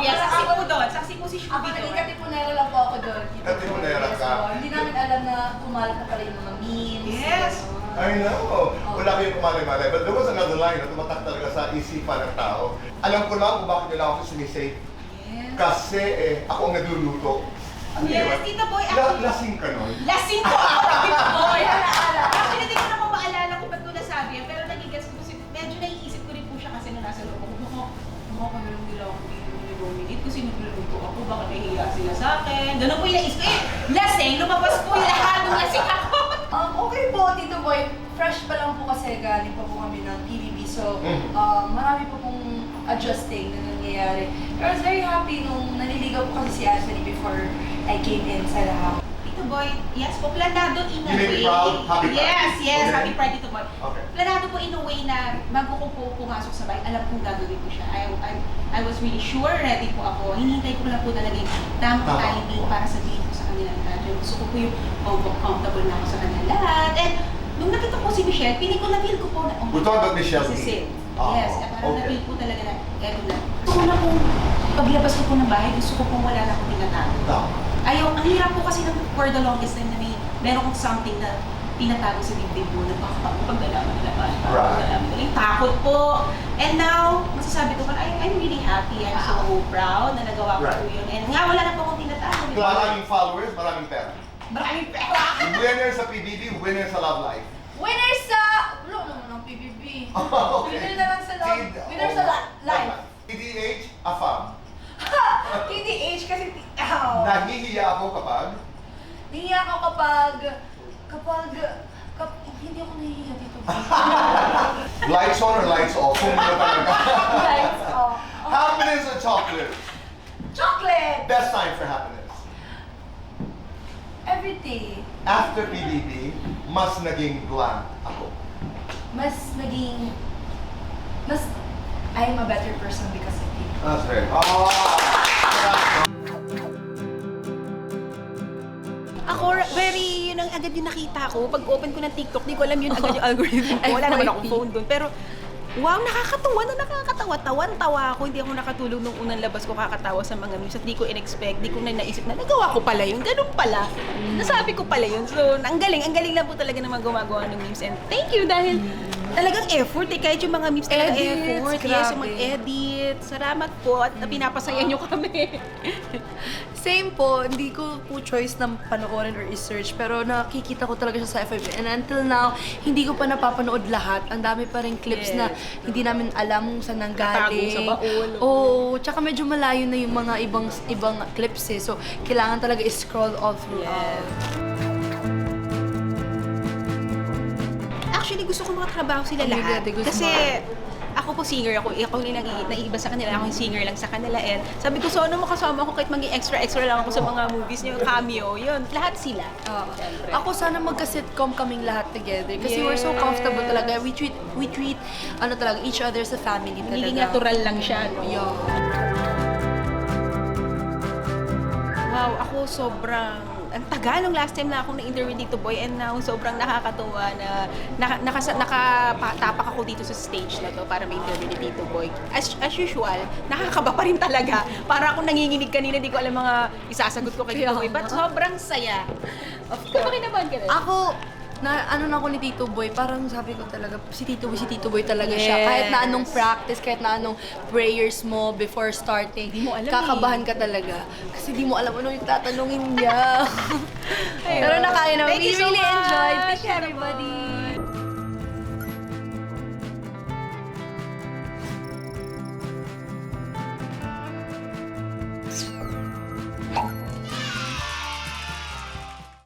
Yes, saksi po doon. Saksi po si Ako Shubi naging doon. katipunera lang po ako doon. Katipunera ka? Hindi namin alam na kumalat na pala yung mga memes. Yes. I know. Wala kayong kumalay-malay. But there was another line na tumatak talaga sa isipan ng tao. Alam ko lang kung bakit nila ako sumisave. Yes. Kasi ako ang nagluluto. Ano Yes, yun? Tito Boy, ako. Lasing ka nun. Lasing ko ako, Tito Boy. Actually, hindi ko na po maalala kung ba't ko nasabi yan, pero nagigets ko kasi medyo naiisip ko rin po siya kasi nung nasa loob ko. Mukha kami lang nila ako ni kasi nagluluto ako, baka nahihiya sila sa akin. Ganun po yung naisip ko. Lasing, lumabas po yung lahat ng lasing ako. Okay po, Tito Boy. Fresh pa lang po kasi galing pa po kami ng PBB. So, marami pa pong adjusting na nangyayari. Pero I was very happy nung naliligaw po kasi si Anthony before I came inside the house. Tito Boy, yes po, planado in a You made way. me proud? Happy Pride? Yes, yes, Okay. happy Pride, Tito Boy. Okay. Planado po in a way na bago ko po pumasok sa bahay, alam kong gagawin ko siya. I was really sure, ready po ako. Hinihintay ko lang po talaga yung tamang timing para sabihin ko sa kanila lahat. Gusto ko po yung comfortable na ako sa kanila lahat. And nung nakita ko si Michelle, piling ko na-feel ko po na, We're talking about Michelle this is T. it. Yes, parang okay. na-feel ko talaga na, eto na. Gusto ko na pong, paglabas ko po ng bahay, gusto ko pong wala na akong tinatago. Tama. Ayaw, ang hirap po kasi ng for the longest time na meron kong something na tinatago sa dibdib mo na baka pag nalaman nila ba? Right. Takot po. And now, masasabi ko pa, I'm really happy. I'm so proud na nagawa ko po Right. yun. And nga, wala na po akong tinatago. Maraming followers, maraming pera. Maraming pera. Winner sa PBB, winner sa Love Life. Winner sa... Wala naman ng PBB. Okay. Winner na lang sa love. Winner sa life. TDH, AFAM. TDH kasi... Nahihiya ako kapag Nahiya ako kapag... Hindi ako nahihiya dito. lights on or lights off. Kung ano talaga. Lights off. Happiness or chocolate? Chocolate! Best time for happiness. Every day. After PBB, mas naging bland ako. I am a better person because of you. That's right. Ako, very, yun ang agad yung nakita ko. Pag open ko ng TikTok, di ko alam yun agad yung algorithm ko. Wala naman akong phone doon. Pero, wow, nakakatawa na nakakatawa. Tawan-tawa ako. Hindi ako nakatulog nung unang labas ko kakatawa sa mga memes. At di ko in-expect, di ko na naisip na nagawa ko pala yun. Ganun pala. Nasabi ko pala yun. So, ang galing lang po talaga naman gumagawa ng memes. And thank you dahil talagang effort eh. Kahit yung mga memes talaga effort. Yes, yung mag-edit. Salamat po at pinapasaya nyo kami. Same po, hindi ko po choice na panoorin or i-search, pero nakikita ko talaga siya sa FYP. And until now, hindi ko pa napapanood lahat. Ang dami pa rin clips na hindi namin alam kung saan nanggaling. Natago sa baul. Oo, tsaka medyo malayo na yung mga ibang clips eh. So, kailangan talaga i-scroll all throughout. Actually, gusto ko makatrabaho sila lahat. Kasi ako po singer ako. Ako yung naiiba sa kanila. Ako yung singer lang sa kanila. And sabi ko, so ano makasama ako kahit maging extra lang ako sa mga movies niyo, cameo. Yun, lahat sila. Ako sana magka-sitcom kaming lahat together kasi we're so comfortable talaga. We treat ano talaga each other as a family talaga. Naging natural lang siya, no? Yeah. Wow, ako sobrang ang tagal nung last time na akong na-interview dito, Boy, and now sobrang nakakatuwa na nakatapak ako dito sa stage na to para ma-interview ni Tito Boy. As usual, nakakaba pa rin talaga. Para akong nanginginig kanina, di ko alam mga isasagot ko kay Tito Boy. But sobrang saya. Of course. Pakinabahan ka rin. Ako, ano na ako ni Tito Boy, parang sabi ko talaga, si Tito Boy talaga siya. Kahit na anong practice, kahit na anong prayers mo before starting, Di mo alam kakabahan ka talaga. Kasi di mo alam ano yung tatanungin niya. Pero nakaya naman. Thank We you so really enjoyed. much, Thank you, everybody.